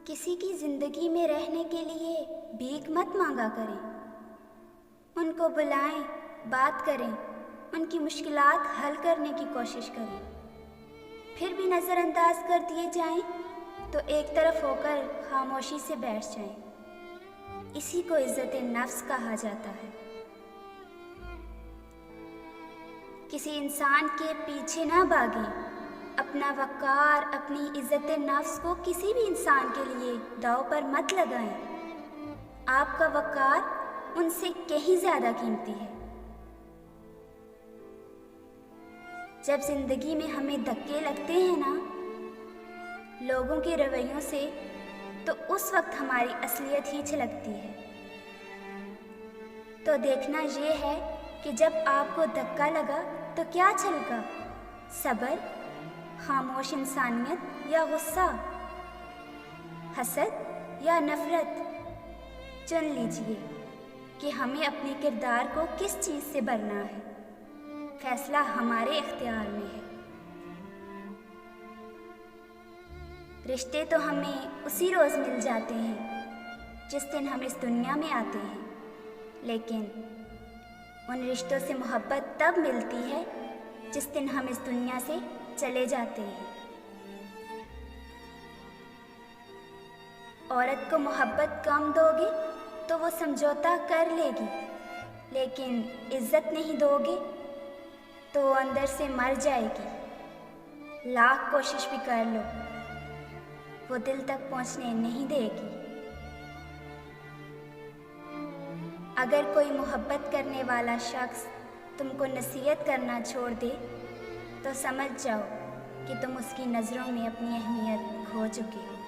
किसी की जिंदगी में रहने के लिए भीख मत मांगा करें। उनको बुलाएं, बात करें, उनकी मुश्किलात हल करने की कोशिश करें। फिर भी नज़रअंदाज कर दिए जाएं तो एक तरफ होकर खामोशी से बैठ जाएं। इसी को इज्जत नफ्स कहा जाता है। किसी इंसान के पीछे ना भागें। अपना वक़ार, अपनी इज्जत नफ्स को किसी भी इंसान के लिए दांव पर मत लगाएं। आपका वक़ार उनसे कहीं ज़्यादा कीमती है। जब ज़िंदगी में हमें धक्के लगते हैं ना लोगों के रवैयों से, तो उस वक्त हमारी असलियत ही झलकती है। तो देखना ये है कि जब आपको धक्का लगा तो क्या छलका, सब्र, खामोश इंसानियत या गुस्सा, हसद या नफरत। चुन लीजिए कि हमें अपने किरदार को किस चीज़ से भरना है। फैसला हमारे इख्तियार में है। रिश्ते तो हमें उसी रोज़ मिल जाते हैं जिस दिन हम इस दुनिया में आते हैं, लेकिन उन रिश्तों से मोहब्बत तब मिलती है जिस दिन हम इस दुनिया से चले जाते हैं। औरत को मोहब्बत कम दोगे तो वो समझौता कर लेगी, लेकिन इज्जत नहीं दोगे तो वो अंदर से मर जाएगी। लाख कोशिश भी कर लो, वो दिल तक पहुंचने नहीं देगी। अगर कोई मोहब्बत करने वाला शख्स तुमको नसीहत करना छोड़ दे तो समझ जाओ कि तुम उसकी नज़रों में अपनी अहमियत खो चुके हो।